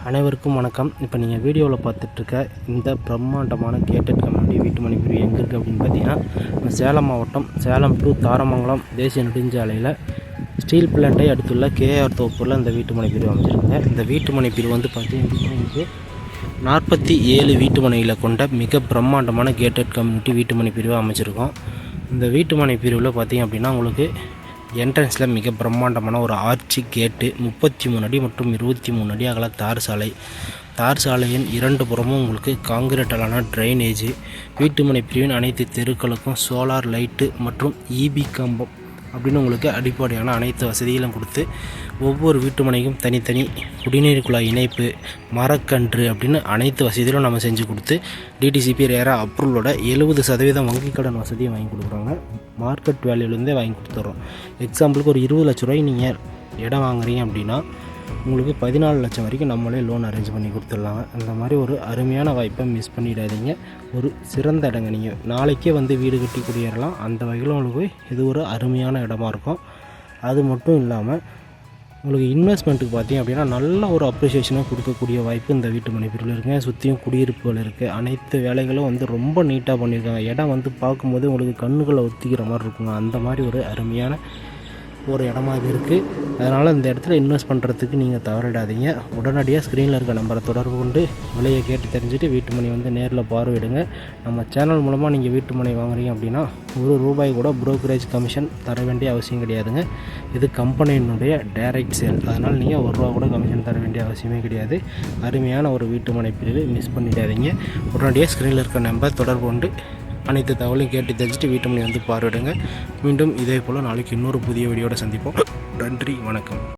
அனைவருக்கும் வணக்கம். இப்போ நீங்கள் வீடியோவில் பார்த்துட்ருக்க இந்த பிரம்மாண்டமான கேட்டட் கம்யூனிட்டி வீட்டுமனை பிரிவு எங்கே இருக்குது அப்படின்னு பார்த்தீங்கன்னா, சேலம் மாவட்டம் சேலம் டு தாரமங்கலம் தேசிய நெடுஞ்சாலையில் ஸ்டீல் பிளான்ட்டை அடுத்துள்ள கேஆர் தோப்பூரில் இந்த வீட்டுமனை பிரிவு அமைச்சிருக்காங்க. இந்த வீட்டுமனை பிரிவு வந்து பார்த்தீங்கன்னா 47 வீட்டுமனைகளை கொண்ட மிக பிரம்மாண்டமான கேட்டட் கம்யூனிட்டி வீட்டுமனை பிரிவை அமைச்சிருக்கோம். இந்த வீட்டுமனை பிரிவில் பார்த்தீங்க அப்படின்னா உங்களுக்கு என்ட்ரன்ஸில் மிக பிரம்மாண்டமான ஒரு ஆர்ச்சி கேட்டு 33 அடி மற்றும் 23 அடி அகல தார் சாலையின் இரண்டு புறமும் உங்களுக்கு காங்கிரீட்டாலான ட்ரைனேஜ், வீட்டுமனை பிரிவின் அனைத்து தெருக்களுக்கும் சோலார் லைட்டு மற்றும் இபி கம்பம் அப்படின்னு உங்களுக்கு அடிப்படையான அனைத்து வசதிகளும் கொடுத்து, ஒவ்வொரு வீட்டுமனைக்கும் தனித்தனி குடிநீர் குழாய் இணைப்பு, மரக்கன்று அப்படின்னு அனைத்து வசதிகளும் நம்ம செஞ்சு கொடுத்து டிடிசிபி ரேரா அப்ரூவலோட 70% வங்கி கடன் வசதியும் வாங்கி கொடுக்குறாங்க. மார்க்கெட் வேல்யூலேருந்தே வாங்கி கொடுத்துட்றோம். எக்ஸாம்பிளுக்கு ஒரு 20 லட்ச ரூபாய்க்கு நீங்கள் இடம் வாங்குறீங்க அப்படின்னா உங்களுக்கு 14 லட்சம் வரைக்கும் நம்மளே லோன் அரேஞ்ச் பண்ணி கொடுத்துடலாங்க. அந்த மாதிரி ஒரு அருமையான வாய்ப்பை மிஸ் பண்ணிடாதீங்க. ஒரு சிறந்த இடங்க, நீங்கள் நாளைக்கே வந்து வீடு கட்டி குடியேறலாம். அந்த வகையில் உங்களுக்கு இது ஒரு அருமையான இடமா இருக்கும். அது மட்டும் இல்லாமல் உங்களுக்கு இன்வெஸ்ட்மெண்ட்டுக்கு பார்த்தீங்க அப்படின்னா நல்ல ஒரு அப்ரிசியேஷனாக கொடுக்கக்கூடிய வாய்ப்பு இந்த வீட்டுமனை பிரிவில் இருக்குங்க. சுற்றியும் குடியிருப்புகள் இருக்குது. அனைத்து வேலைகளும் வந்து ரொம்ப நீட்டாக பண்ணியிருக்காங்க. இடம் வந்து பார்க்கும்போது உங்களுக்கு கண்ணுகளை ஒத்திக்கிற மாதிரி இருக்குங்க. அந்த மாதிரி ஒரு அருமையான ஒரு இடமா இது இருக்குது. அதனால் இந்த இடத்துல இன்வெஸ்ட் பண்ணுறதுக்கு நீங்கள் தவறிடாதீங்க. உடனடியாக ஸ்க்ரீனில் இருக்க நம்பரை தொடர்பு கொண்டு விலையை கேட்டு தெரிஞ்சுட்டு வீட்டுமனை வந்து நேரில் பார்வையிடுங்க. நம்ம சேனல் மூலமாக நீங்கள் வீட்டுமனை வாங்குறீங்க அப்படின்னா ₹1 கூட புரோக்கரேஜ் கமிஷன் தர வேண்டிய அவசியம் கிடையாதுங்க. இது கம்பெனியினுடைய டைரக்ட் சேல். அதனால் நீங்கள் ₹1 கூட கமிஷன் தர வேண்டிய அவசியமே கிடையாது. அருமையான ஒரு வீட்டுமனை பிரிவு மிஸ் பண்ணிடாதீங்க. உடனடியாக ஸ்க்ரீனில் இருக்க நம்பர் தொடர்பு கொண்டு அனைத்து தகவலையும் கேட்டு தெரிஞ்சுட்டு வீட்டுமனை வந்து பார்வையிடுங்க. மீண்டும் இதே போல் நாளைக்கு இன்னொரு புதிய வீடியோட சந்திப்போம். நன்றி, வணக்கம்.